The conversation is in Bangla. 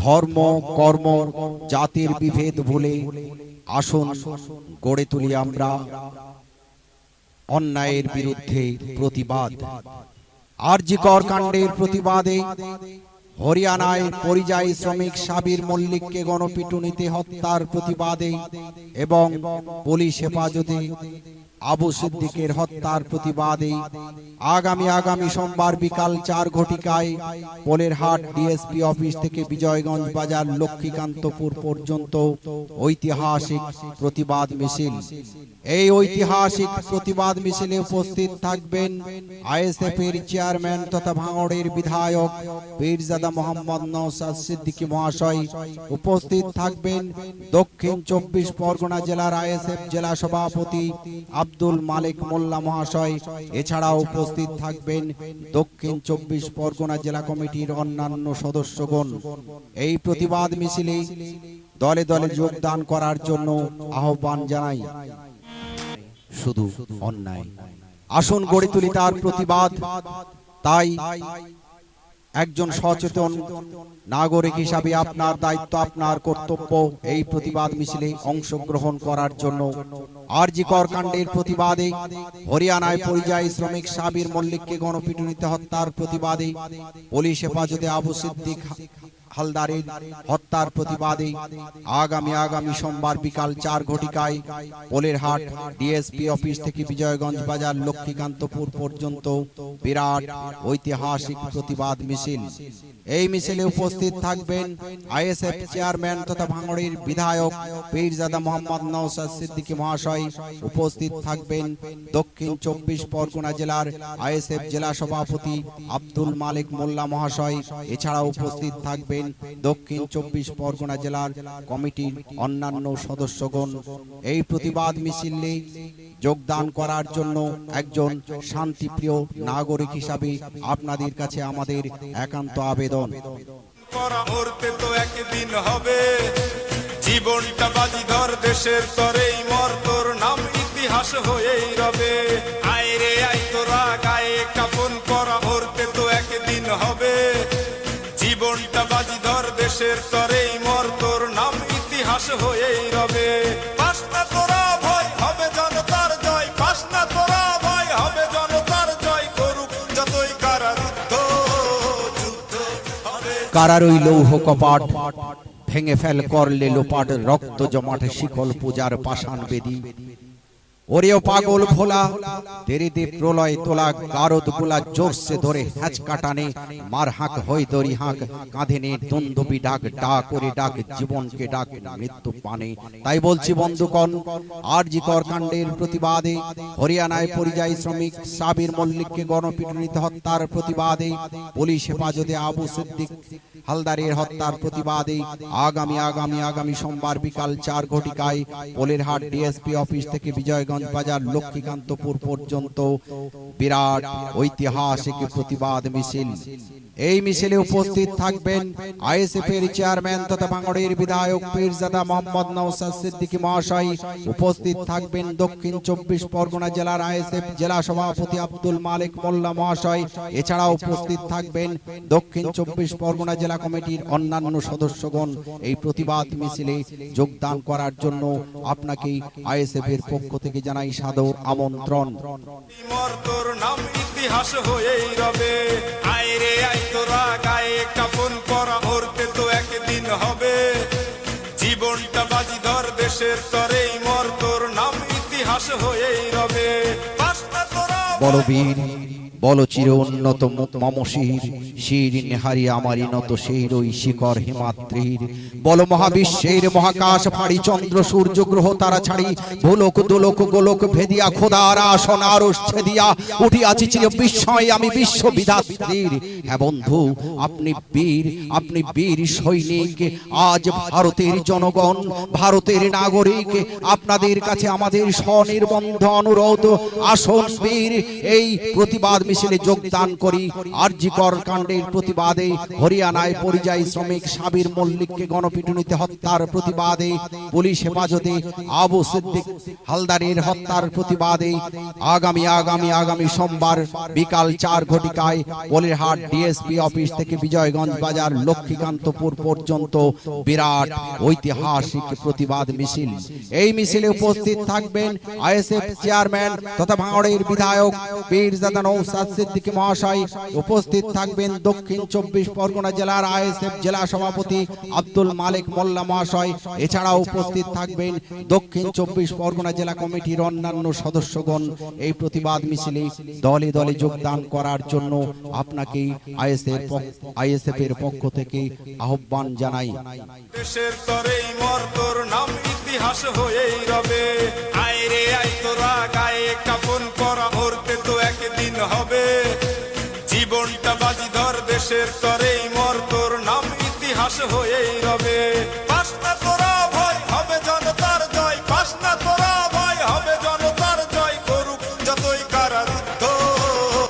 ধর্ম কর্ম জাতির বিভেদ ভুলে আসুন গড়ে তুলি আমরা অন্যায়ের বিরুদ্ধে প্রতিবাদ। আরজি কর কাণ্ডের প্রতিবাদে হরিয়ানায় পরিযায়ী শ্রমিক সাবির মল্লিককে গণপিটুনিতে হত্যার প্রতিবাদে এবং পুলিশ হেফাজতে আবু সিদ্দিকের হত্যার প্রতিবাদে আগামী সোমবার বিকাল 4 ঘটিকায় পোলেরহাট ডিএসপি অফিস থেকে বিজয়গঞ্জ বাজার লক্ষ্মীকান্তপুর পর্যন্ত ঐতিহাসিক প্রতিবাদ মিছিল। এই ঐতিহাসিক প্রতিবাদ মিছিলে উপস্থিত থাকবেন আইএসএফ এর চেয়ারম্যান তথা ভাঙড়ের বিধায়ক পীরজাদা মোহাম্মদ নওশাদ সিদ্দিকী মহাশয়। উপস্থিত থাকবেন দক্ষিণ 24 পরগনা জেলার আইএসএফ জেলা সভাপতি আব্দুল মালিক মোল্লা মহাশয়। এছাড়াও উপস্থিত থাকবেন দক্ষিণ 24 পরগনা জেলা কমিটির অন্যান্য সদস্যগণ। এই প্রতিবাদ মিছিলে দলে দলে যোগদান করার জন্য আহ্বান জানাই। শুধু অন্যায় আসুন গড়ে তুলি তার প্রতিবাদ। তাই একজন সচেতন নাগরিক হিসাবে আপনার দায়িত্ব, আপনার কর্তব্য এই প্রতিবাদ মিছিলে অংশগ্রহণ করার জন্য। আরজি কর কাণ্ডের প্রতিবাদে হরিয়ানায় পরিযায়ী শ্রমিক সাবির মল্লিককে গণপিটুনিতে হত্যার প্রতিবাদে পুলিশ হেফাজতে আবু সিদ্দিক হালদারের হত্যার প্রতিবাদে আগামী সোমবার বিকাল 4 ঘটিকায় পোলেরহাট ডিএসপি অফিস থেকে বিজয়গঞ্জ বাজার লক্ষ্মীকান্তপুর পর্যন্ত বিরাট ঐতিহাসিক প্রতিবাদ মিছিল। এই মিছিলে উপস্থিত থাকবেন আইএসএফ চেয়ারম্যান তথা ভাঙড়ের বিধায়ক পীরজাদা মোহাম্মদ নওশাদ সিদ্দিকী মহাশয়। উপস্থিত থাকবেন দক্ষিণ 24 পরগনা জেলার আইএসএফ জেলা সভাপতি আব্দুল মালিক মোল্লা মহাশয়। এছাড়াও উপস্থিত থাকবেন দক্ষিণ 24 পরগনা জেলার কমিটির অন্যান্য সদস্যগণ। এই প্রতিবাদ মিছিলে যোগদান করার জন্য একজন শান্তিপ্রিয় নাগরিক হিসাবে আপনাদের কাছে আমাদের একান্ত আবেদন। তো একদিন হবে জীবনটা বাজি ধর দেশের তরেই মর, তোর নাম ইতিহাস হয়েই রবে। আয় রে আয় তোরা গায়ে কাফন পরা, মরতে তো একদিন হবে জীবনটা বাজি ধর দেশের তরেই মর, তোর নাম ইতিহাস হয়েই রবে। পাস না তোরা ভয় হবে জনতার জয়, পাস না তোরা ভয় হবে জনতার জয়, করুক যতই কারারুদ্ধ যুদ্ধ হবে। কারারই লৌহ কপাট ভেঙে ফেল করলে লোপাট, রক্ত জমাটে শিকল পূজার পাষাণ বেদী। ওরেও পাগল ভোলা তেরে দে প্রলয় তোলা, গারদ গোলা জোরসে ধরে হ্যাঁচকা টানে, মার হাঁক হই দড়ি হাঁক কাঁধে নে দুন্দুবি ডাক, ডাক করে ডাক জীবনকে ডাক মৃত্যু পানে। তাই বলছি বন্ধুগণ, আরজি কর কাণ্ডের প্রতিবাদে হরিয়ানায় পরিযায়ী শ্রমিক সাবির মল্লিককে গণপিটুনিতে হত্যার প্রতিবাদে পুলিশ হেফাজতে আবু সিদ্দিক হালদারের হত্যার প্রতিবাদে আগামী সোমবার বিকাল 4 ঘটিকায় পোলেরহাট ডিএসপি অফিস থেকে বিজয়গঞ্জ বাজার লক্ষ্মীকান্তপুর পর্যন্ত বিরাট ঐতিহাসিক প্রতিবাদ মিছিল। এই মিছিলে উপস্থিত থাকবেন আইএসএফ এর চেয়ারম্যান তথা ভাঙড়ের বিধায়ক পীরজাদা মোহাম্মদ নওশাদ সিদ্দিকী মহাশয়। উপস্থিত থাকবেন দক্ষিণ 24 পরগনা জেলার আইএসএফ জেলা সভাপতি আব্দুল মালিক মোল্লা মহাশয়। এছাড়াও উপস্থিত থাকবেন দক্ষিণ 24 পরগনা জেলা কমিটির অন্যান্য সদস্যগণ। এই প্রতিবাদ মিছিলে যোগদান করার জন্য আপনাকে আইএসএফ এর পক্ষ থেকে জানাই সাদর আমন্ত্রণ। তোর নাম ইতিহাস হয়েই রবে। আয় রে আয় তোরা গায়ে কাফন পরা, মরতে তো একদিন হবে জীবনটা বাজি ধর দেশের তরেই মর, তোর নাম ইতিহাস হয়েই রবে। বলবীর বল চির উন্নত মমশির শির নেহারি আমারি নত সেই রই শিখর হিমাদ্রির। বল মহাবিশ্বের মহাকাশ ফাড়ি চন্দ্র সূর্য গ্রহ তারা ছাড়ি, ভোলক দোলক গোলক ভেদিয়া খোদার আসন আরশ ছেদিয়া উঠিয়াছি চির বিস্ময় আমি বিশ্ববিধাত্রীর। হ্যাঁ বন্ধু, আপনি বীর সৈনিক। আজ ভারতের জনগণ, ভারতের নাগরিক, আপনাদের কাছে আমাদের স্বনির্বন্ধ অনুরোধ, আসন বীর এই প্রতিবাদ মিছিলে যোগদান করি। আরজি কর কাণ্ডের প্রতিবাদে, হরিয়ানায় পরিযায়ী শ্রমিক সাবির মল্লিককে গণপিটুনিতে হত্যার প্রতিবাদে, পুলিশ হেফাজতে আবু সিদ্দিক হালদারের হত্যার প্রতিবাদে আগামী সোমবার বিকাল 4 ঘটিকায় পলিরহাট ডিএসপি অফিস থেকে বিজয়গঞ্জ বাজার লক্ষ্মীকান্তপুর পর্যন্ত বিরাট ঐতিহাসিক প্রতিবাদ মিছিল। এই মিছিলে উপস্থিত থাকবেন আইএসএফ চেয়ারম্যান তথা ভাঙড়ের বিধায়ক পীরজাদা নওশাদ সিদ্দিকী মহাশয়। উপস্থিত থাকবেন দক্ষিণ 24 পরগনা জেলার আইএসএফ জেলা সভাপতি আব্দুল মালিক মোল্লা মহাশয়। এছাড়াও উপস্থিত থাকবেন দক্ষিণ 24 পরগনা জেলা কমিটির অন্যান্য সদস্যগণ। এই প্রতিবাদ মিছিলে দলে দলে যোগদান করার জন্য আপনাকে আইএসএফ এর পক্ষ থেকে আহ্বান জানাই। দেশের তরেই মর্তর নাম ইতিহাস হয়েই রবে। আয় রে আয় তোরা গায়ে কাফন পরা, মরতে তো একদিন হবে। জীবনটা বাজি ধর, দেশের তরেই মর্তর নাম ইতিহাস হয়েই রবে।